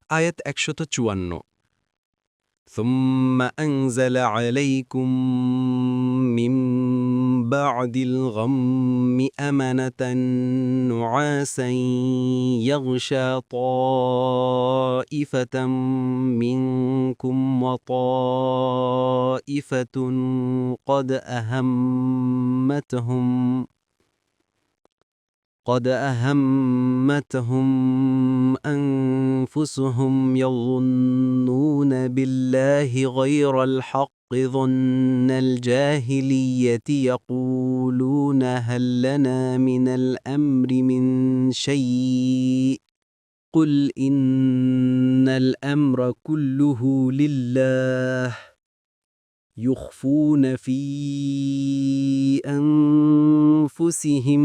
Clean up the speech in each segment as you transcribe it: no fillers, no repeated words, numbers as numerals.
আয়াত 154 ثم أنزل عليكم من بعد الغم أمنة نعاسا يغشى طائفة منكم وطائفة قد أهمتهم أنفسهم يظنون بالله غير الحق ظن الجاهلية يقولون هل لنا من الأمر من شيء قل إن الأمر كله لله يخفون في أنفسهم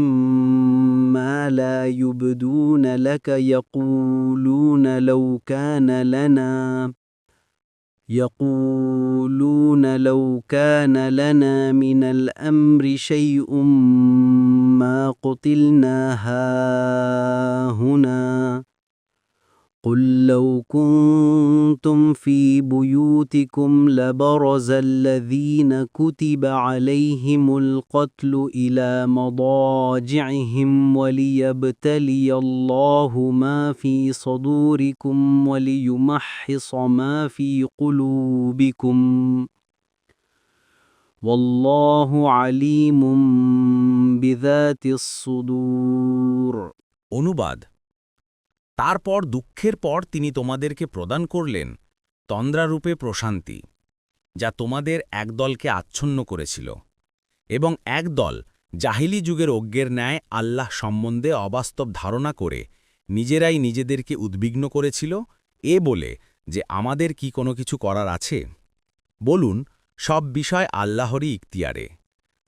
ما لا يبدون لك يقولون لو كان لنا من الأمر شيء ما قتلنا هاهنا قل لو كنتم في بيوتكم لبرز الذين كتب عليهم القتل إلى مضاجعهم وليبتلي الله ما في صدوركم وليمحص ما في قلوبكم والله عليم بذات الصدور অনুবাদ তারপর দুঃখের পর তিনি তোমাদেরকে প্রদান করলেন তন্দ্রারূপে প্রশান্তি যা তোমাদের একদলকে আচ্ছন্ন করেছিল এবং একদল জাহিলি যুগের অজ্ঞের ন্যায় আল্লাহ সম্বন্ধে অবাস্তব ধারণা করে নিজেরাই নিজেদেরকে উদ্বিগ্ন করেছিল এ বলে যে আমাদের কি কোনো কিছু করার আছে বলুন সব বিষয় আল্লাহরই ইখতিয়ারে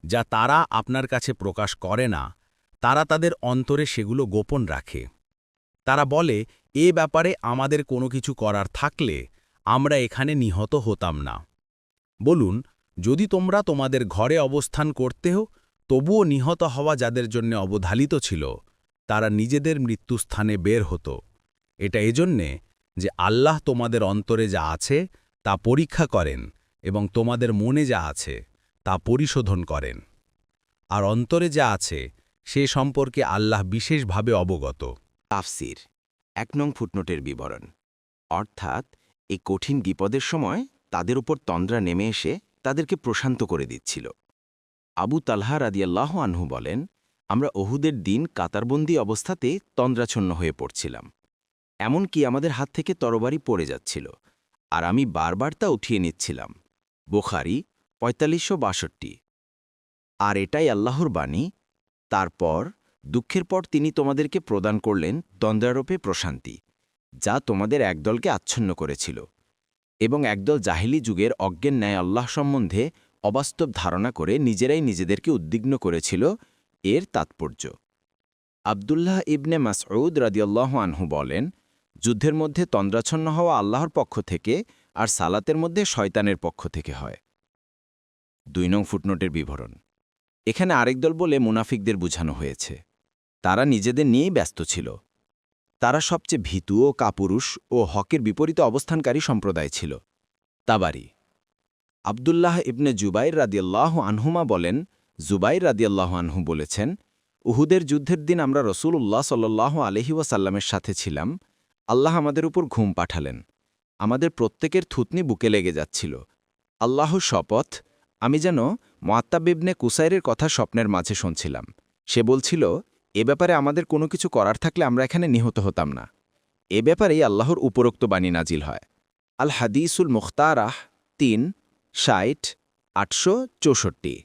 যা তারা আপনার কাছে প্রকাশ করে না তারা তাদের অন্তরে সেগুলো গোপন রাখে তারা বলে এ ব্যাপারে আমাদের কোনো কিছু করার থাকলে আমরা এখানে নিহত হতাম না বলুন যদি তোমরা তোমাদের ঘরে অবস্থান করতেও তবুও নিহত হওয়া যাদের জন্য অবধালিত ছিল তারা নিজেদের মৃত্যুস্থানে বের হতো এটা এজন্যে যে আল্লাহ তোমাদের অন্তরে যা আছে তা পরীক্ষা করেন এবং তোমাদের মনে যা আছে তা পরিশোধন করেন আর অন্তরে যা আছে সে সম্পর্কে আল্লাহ বিশেষভাবে অবগত তাফসির 1 নং ফুটনোটের বিবরণ অর্থাৎ এই কঠিন বিপদের সময় তাদের উপর তন্দ্রা নেমে এসে তাদেরকে প্রশান্ত করে দিচ্ছিল আবু তালহা রাদিয়াল্লাহু আনহু বলেন আমরা ওহুদের দিন কাতারবন্দি অবস্থাতে তন্দ্রাচ্ছন্ন হয়ে পড়ছিলাম এমনকি আমাদের হাত থেকে তরবারি পড়ে যাচ্ছিল আর আমি বারবার তা উঠিয়ে নিচ্ছিলাম বুখারী 4562 আর এটাই আল্লাহর বাণী তারপর দুঃখের পর তিনি তোমাদেরকে প্রদান করলেন তন্দ্রারূপে প্রশান্তি যা তোমাদের একদলকে আচ্ছন্ন করেছিল এবং একদল জাহিলি যুগের অজ্ঞের ন্যায় আল্লাহ সম্বন্ধে অবাস্তব ধারণা করে নিজেরাই নিজেদেরকে উদ্বিগ্ন করেছিল এর তাৎপর্য আব্দুল্লাহ ইবনে মাসউদ রাদিয়াল্লাহু আনহু বলেন যুদ্ধের মধ্যে তন্দ্রাচ্ছন্ন হওয়া আল্লাহর পক্ষ থেকে আর সালাতের মধ্যে শয়তানের পক্ষ থেকে হয় 2 নং ফুটনোটের বিবরণ এখানে আরেক দল বলে মুনাফিকদের বোঝানো হয়েছে তারা নিজেদের নিয়েই ব্যস্ত ছিল তারা সবচেয়ে ভীতু ও কাপুরুষ ও হকের বিপরীতে অবস্থানকারী সম্প্রদায় ছিল তাবারি আব্দুল্লাহ ইবনে জুবাইর রাদিয়াল্লাহু আনহুমা বলেন জুবাইর রাদিয়াল্লাহু আনহু বলেছেন উহুদের যুদ্ধের দিন আমরা রাসূলুল্লাহ সাল্লাল্লাহু আলাইহি ওয়াসাল্লামের সাথে ছিলাম আল্লাহ আমাদের উপর ঘুম পাঠালেন আমাদের প্রত্যেকের থুতনি বুকে লেগে যাচ্ছিল আল্লাহর শপথ আমি যেন মুআত্তাব ইবনে কুসাইরের কথা স্বপ্নের মাঝে শুনছিলাম সে বলছিল এ ব্যাপারে আমাদের কোনো কিছু করার থাকলে আমরা এখানে নিহত হতাম না এ ব্যাপারেই আল্লাহর উপরোক্ত বাণী নাজিল হয় আল হাদিসুল মুখতারাহ 3 60 864